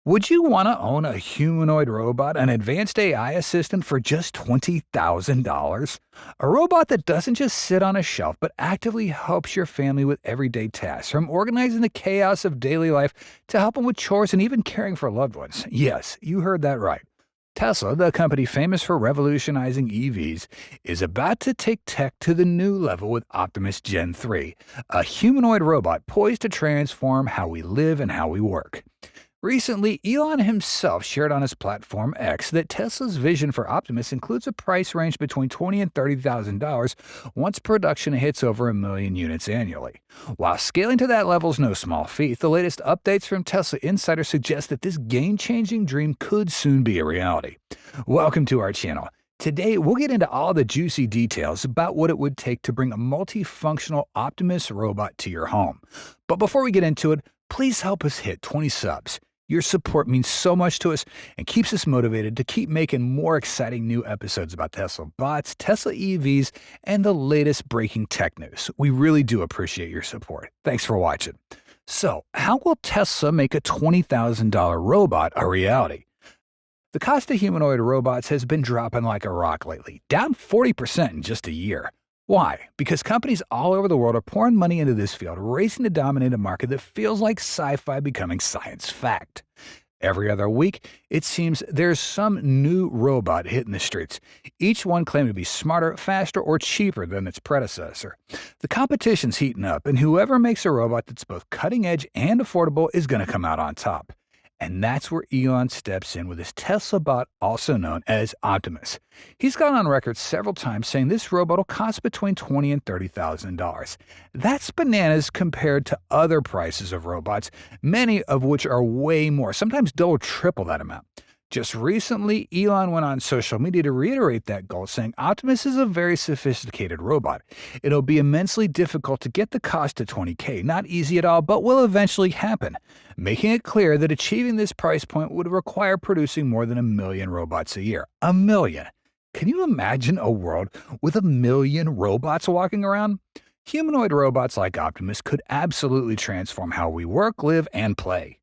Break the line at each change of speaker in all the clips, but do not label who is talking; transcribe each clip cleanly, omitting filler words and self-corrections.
Would you want to own a humanoid robot, an advanced AI assistant for just $20,000? A robot that doesn't just sit on a shelf, but actively helps your family with everyday tasks, from organizing the chaos of daily life to helping with chores and even caring for loved ones. Yes, you heard that right. Tesla, the company famous for revolutionizing EVs, is about to take tech to the new level with Optimus Gen 3, a humanoid robot poised to transform how we live and how we work. Recently, Elon himself shared on his platform X that Tesla's vision for Optimus includes a price range between $20,000 and $30,000 once production hits over 1 million units annually. While scaling to that level is no small feat, the latest updates from Tesla Insider suggest that this game-changing dream could soon be a reality. Welcome to our channel. Today, we'll get into all the juicy details about what it would take to bring a multifunctional Optimus robot to your home. But before we get into it, please help us hit 20 subs. Your support means so much to us and keeps us motivated to keep making more exciting new episodes about Tesla bots, Tesla EVs, and the latest breaking tech news. We really do appreciate your support. Thanks for watching. So, how will Tesla make a $20,000 robot a reality? The cost of humanoid robots has been dropping like a rock lately, down 40% in just a year. Why? Because companies all over the world are pouring money into this field, racing to dominate a market that feels like sci-fi becoming science fact. Every other week, it seems there's some new robot hitting the streets, each one claiming to be smarter, faster, or cheaper than its predecessor. The competition's heating up, and whoever makes a robot that's both cutting edge and affordable is going to come out on top. And that's where Elon steps in with his Tesla bot, also known as Optimus. He's gone on record several times saying this robot will cost between $20,000 and $30,000. That's bananas compared to other prices of robots, many of which are way more, sometimes double, triple that amount. Just recently, Elon went on social media to reiterate that goal, saying Optimus is a very sophisticated robot. It'll be immensely difficult to get the cost to $20K. Not easy at all, but will eventually happen, making it clear that achieving this price point would require producing more than 1 million robots a year. 1 million. Can you imagine a world with 1 million robots walking around? Humanoid robots like Optimus could absolutely transform how we work, live, and play.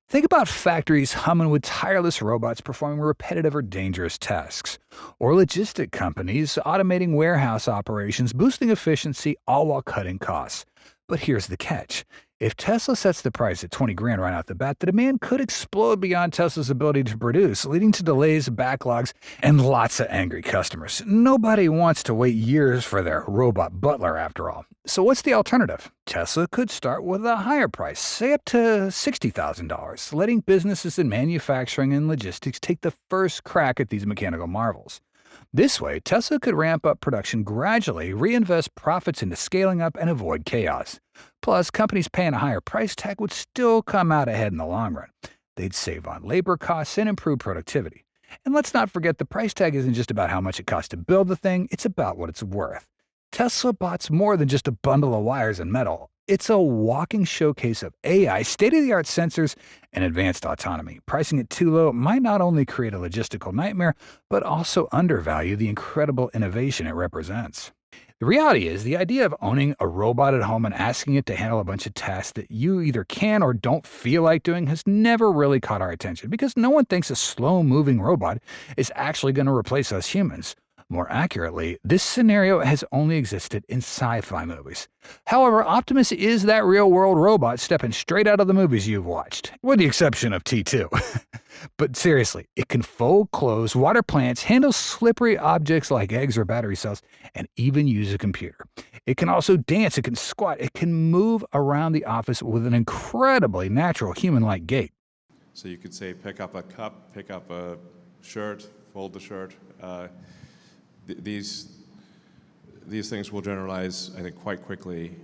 Think about factories humming with tireless robots performing repetitive or dangerous tasks, or logistic companies automating warehouse operations, boosting efficiency, all while cutting costs. But here's the catch. If Tesla sets the price at 20 grand right off the bat, the demand could explode beyond Tesla's ability to produce, leading to delays, backlogs, and lots of angry customers. Nobody wants to wait years for their robot butler, after all. So what's the alternative? Tesla could start with a higher price, say up to $60,000, letting businesses in manufacturing and logistics take the first crack at these mechanical marvels. This way, Tesla could ramp up production gradually, reinvest profits into scaling up, and avoid chaos. Plus, companies paying a higher price tag would still come out ahead in the long run. They'd save on labor costs and improve productivity. And let's not forget, the price tag isn't just about how much it costs to build the thing, it's about what it's worth. Tesla bot's more than just a bundle of wires and metal. It's a walking showcase of AI, state-of-the-art sensors, and advanced autonomy. Pricing it too low might not only create a logistical nightmare, but also undervalue the incredible innovation it represents. The reality is, the idea of owning a robot at home and asking it to handle a bunch of tasks that you either can or don't feel like doing has never really caught our attention, because no one thinks a slow-moving robot is actually going to replace us humans. More accurately, this scenario has only existed in sci-fi movies. However, Optimus is that real-world robot stepping straight out of the movies you've watched, with the exception of T2. But seriously, it can fold clothes, water plants, handle slippery objects like eggs or battery cells, and even use a computer. It can also dance, it can squat, it can move around the office with an incredibly natural human-like gait.
So you could say pick up a cup, pick up a shirt, fold the shirt. These things will generalize, I think, quite quickly.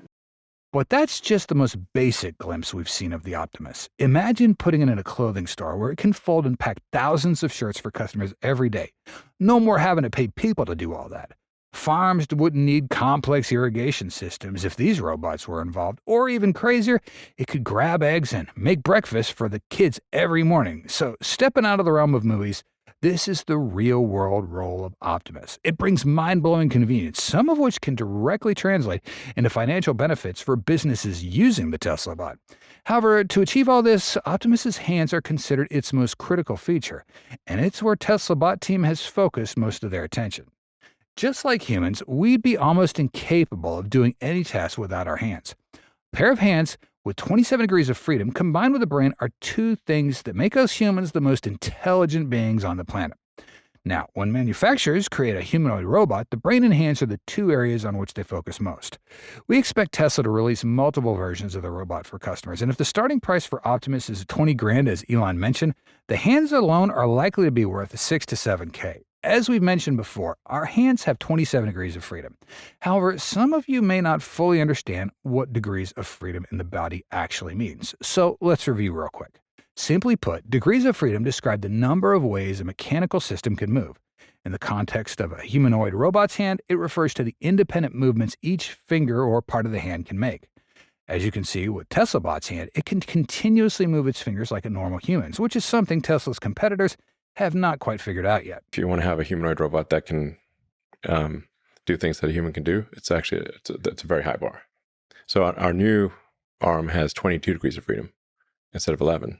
But that's just the most basic glimpse we've seen of the Optimus. Imagine putting it in a clothing store where it can fold and pack thousands of shirts for customers every day. No more having to pay people to do all that. Farms wouldn't need complex irrigation systems if these robots were involved. Or even crazier, it could grab eggs and make breakfast for the kids every morning. So stepping out of the realm of movies, This is the real-world role of Optimus. It brings mind-blowing convenience, some of which can directly translate into financial benefits for businesses using the Tesla bot. However, to achieve all this, Optimus's hands are considered its most critical feature, and it's where Tesla bot team has focused most of their attention. Just like humans, we'd be almost incapable of doing any task without our hands. A pair of hands with 27 degrees of freedom combined with a brain are two things that make us humans the most intelligent beings on the planet. Now, when manufacturers create a humanoid robot, the brain and hands are the two areas on which they focus most. We expect Tesla to release multiple versions of the robot for customers, and if the starting price for Optimus is 20 grand, as Elon mentioned, the hands alone are likely to be worth 6 to 7K. As we've mentioned before, our hands have 27 degrees of freedom. However, some of you may not fully understand what degrees of freedom in the body actually means. So let's review real quick. Simply put, degrees of freedom describe the number of ways a mechanical system can move. In the context of a humanoid robot's hand, it refers to the independent movements each finger or part of the hand can make. As you can see with Tesla bot's hand, it can continuously move its fingers like a normal human's, which is something Tesla's competitors have not quite figured out yet.
If you want to have a humanoid robot that can do things that a human can do, it's a very high bar. So our new arm has 22 degrees of freedom instead of 11.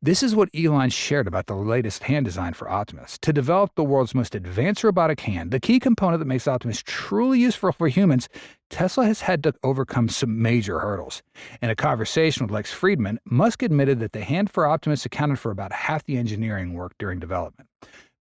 This is what Elon shared about the latest hand design for Optimus. To develop the world's most advanced robotic hand, the key component that makes Optimus truly useful for humans, Tesla has had to overcome some major hurdles. In a conversation with Lex Friedman, Musk admitted that the hand for Optimus accounted for about half the engineering work during development.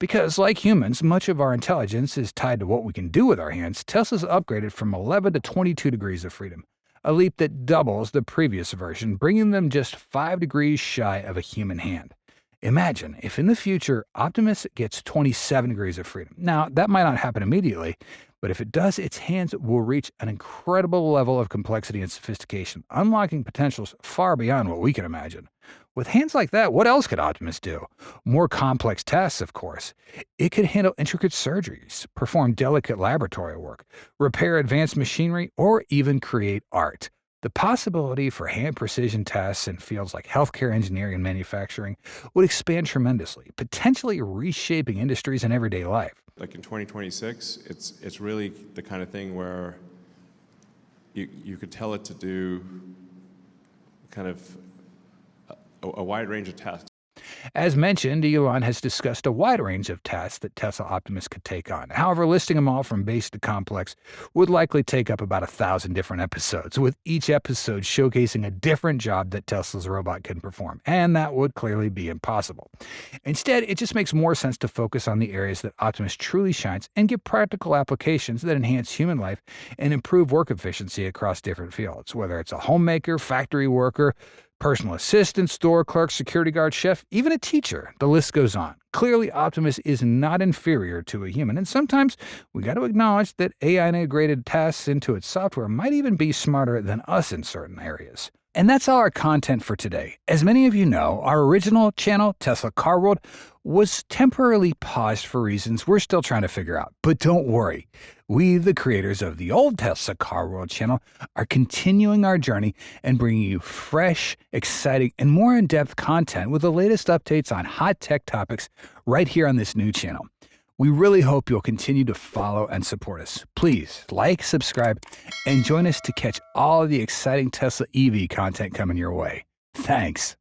Because, like humans, much of our intelligence is tied to what we can do with our hands, Tesla's upgraded from 11 to 22 degrees of freedom, a leap that doubles the previous version, bringing them just 5 degrees shy of a human hand. Imagine if in the future Optimus gets 27 degrees of freedom. Now, that might not happen immediately, but if it does, its hands will reach an incredible level of complexity and sophistication, unlocking potentials far beyond what we can imagine. With hands like that, what else could Optimus do? More complex tasks, of course. It could handle intricate surgeries, perform delicate laboratory work, repair advanced machinery, or even create art. The possibility for hand precision tasks in fields like healthcare, engineering, and manufacturing would expand tremendously, potentially reshaping industries and everyday life.
Like in 2026, it's really the kind of thing where you could tell it to do kind of a wide range of tasks.
As mentioned, Elon has discussed a wide range of tasks that Tesla Optimus could take on. However, listing them all from base to complex would likely take up about 1,000 different episodes, with each episode showcasing a different job that Tesla's robot can perform, and that would clearly be impossible. Instead, it just makes more sense to focus on the areas that Optimus truly shines and give practical applications that enhance human life and improve work efficiency across different fields, whether it's a homemaker, factory worker, personal assistant, store clerk, security guard, chef, even a teacher. The list goes on. Clearly, Optimus is not inferior to a human, and sometimes we got to acknowledge that AI-integrated tasks into its software might even be smarter than us in certain areas. And that's all our content for today. As many of you know, our original channel, Tesla Car World, was temporarily paused for reasons we're still trying to figure out. But don't worry. We, the creators of the old Tesla Car World channel, are continuing our journey and bringing you fresh, exciting, and more in-depth content with the latest updates on hot tech topics right here on this new channel. We really hope you'll continue to follow and support us. Please like, subscribe, and join us to catch all of the exciting Tesla EV content coming your way. Thanks.